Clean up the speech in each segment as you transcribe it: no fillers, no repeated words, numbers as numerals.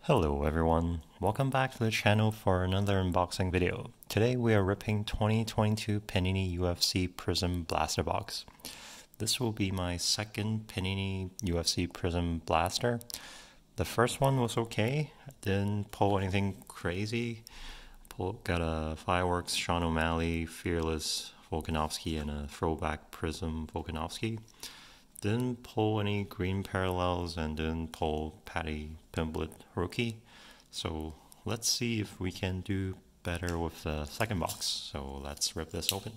Hello everyone, welcome back to the channel for another unboxing video. Today we are ripping 2022 Panini UFC Prizm Blaster Box. This will be my second Panini UFC Prizm Blaster. The first one was okay, didn't pull anything crazy. Got a Fireworks, Sean O'Malley, Fearless, Volkanovski, and a throwback Prizm Volkanovski. Didn't pull any green parallels and didn't pull Paddy Pimblett rookie. So let's see if we can do better with the second box. So let's rip this open.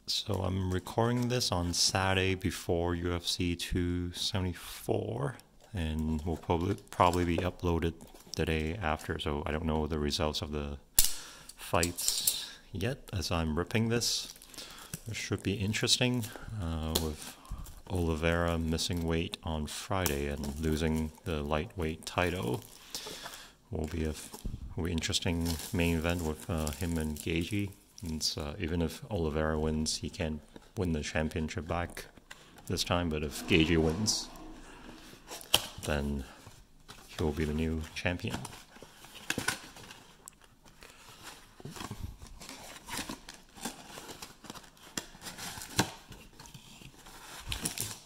So I'm recording this on Saturday before UFC 274 and will probably be uploaded the day after. So I don't know the results of the fights yet as I'm ripping this. It should be interesting with Oliveira missing weight on Friday and losing the lightweight title. Will be an interesting main event with him and Gaethje. Even if Oliveira wins, he can't win the championship back this time. But if Gaethje wins, then he will be the new champion.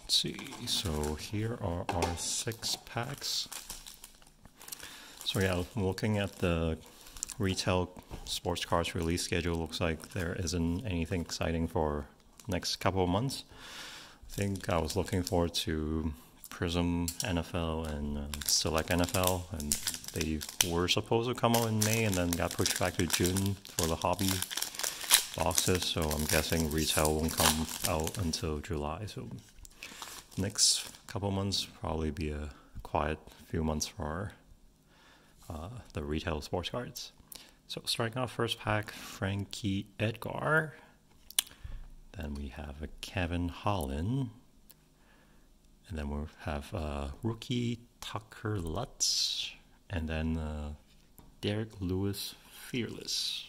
See, so here are our 6 packs. So yeah, looking at the retail sports cards release schedule, looks like there isn't anything exciting for next couple of months. I think I was looking forward to Prizm NFL and Select NFL, and they were supposed to come out in May and then got pushed back to June for the hobby boxes, so I'm guessing retail won't come out until July. So next couple months probably be a quiet few months for the retail sports cards. So starting off first pack, Frankie Edgar. Then we have a Kevin Holland. And then we'll have rookie Tucker Lutz. And then Derek Lewis Fearless.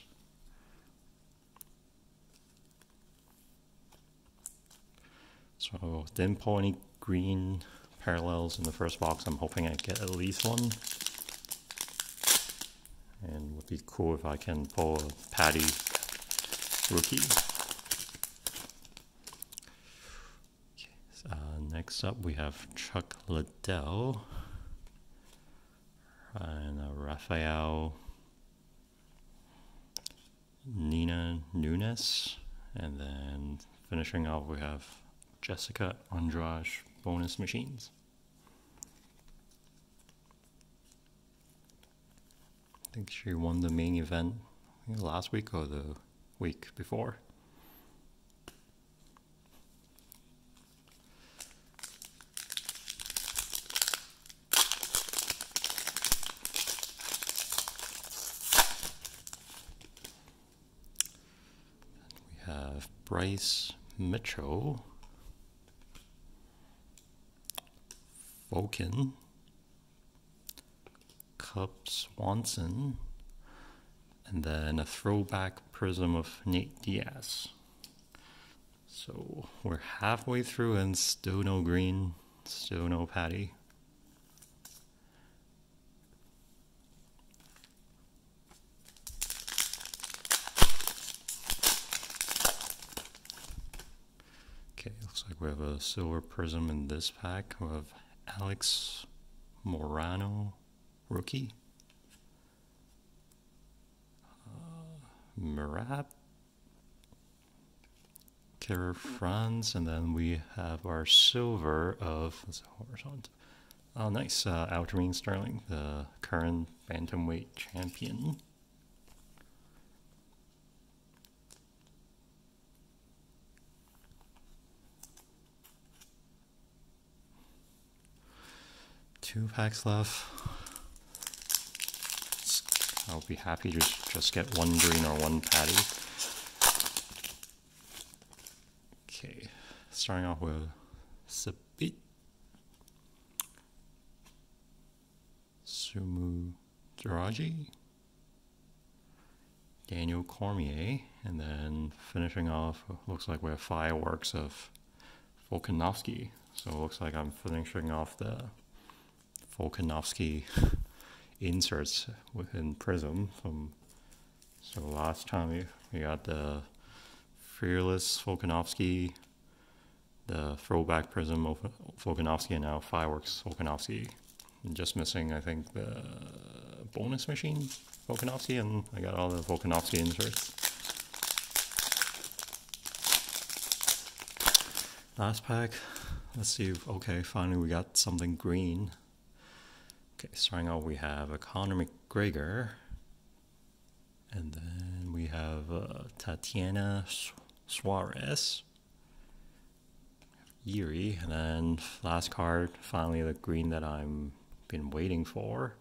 So didn't pull any green parallels in the first box. I'm hoping I get at least one. And it would be cool if I can pull a Paddy rookie. Okay, next up we have Chuck Liddell and Rafael Nina Nunes. And then finishing off we have Jessica Andrade bonus machines. I think she won the main event last week or the week before. We have Bryce Mitchell, Vulcan, Cub Swanson, and then a throwback Prizm of Nate Diaz. So we're halfway through and still no green, still no Paddy. Okay, looks like we have a silver Prizm in this pack. We have Alex Morano rookie, Murat, Kara Franz, and then we have our silver of horizontal. Oh, nice, Aljamain Sterling, the current bantamweight champion. Two packs left. I'll be happy to just get one green or one Paddy. Okay, starting off with Sabit, Sumu Daraji, Daniel Cormier, and then finishing off, looks like we have Fireworks of Volkanovski. So it looks like I'm finishing off the Volkanovski inserts within Prizm. So last time we got the Fearless Volkanovski, the Throwback Prizm Volkanovski, and now Fireworks Volkanovski. I'm just missing, I think, the bonus machine Volkanovski, and I got all the Volkanovski inserts. Last pack. Let's see if, okay, finally we got something green. Okay, starting out we have a Conor McGregor. And then we have Tatiana Suarez. Yuri. And then last card, finally the green that I've been waiting for.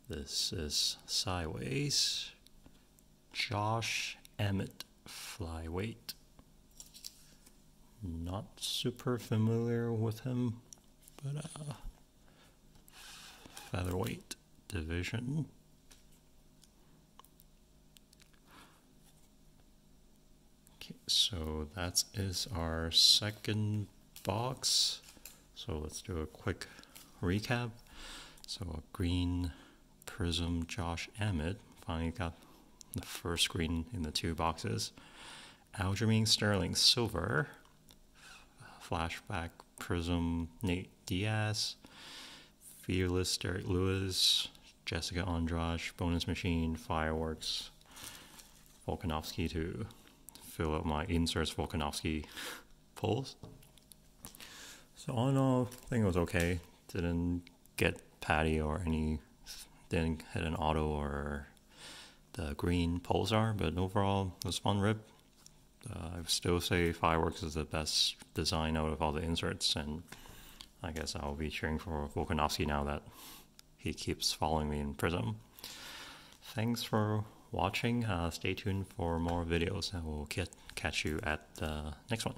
This is Sideways. Josh Emmett, flyweight. Not super familiar with him, but featherweight division. Okay, so that is our second box. So let's do a quick recap. So a green Prizm Josh Emmett, finally got the first green in the two boxes. Aljamain Sterling silver. Flashback Prizm Nate Diaz, Fearless Derek Lewis, Jessica Andrade, bonus machine, Fireworks, Volkanovski to fill out my inserts Volkanovski pulls. So all in all, I think it was okay. Didn't get Patty or didn't hit an auto or the green Pulsar, but overall it was fun rip. I still say Fireworks is the best design out of all the inserts, and I guess I'll be cheering for Volkanovski now that he keeps following me in Prizm. Thanks for watching. Stay tuned for more videos, and we'll catch you at the next one.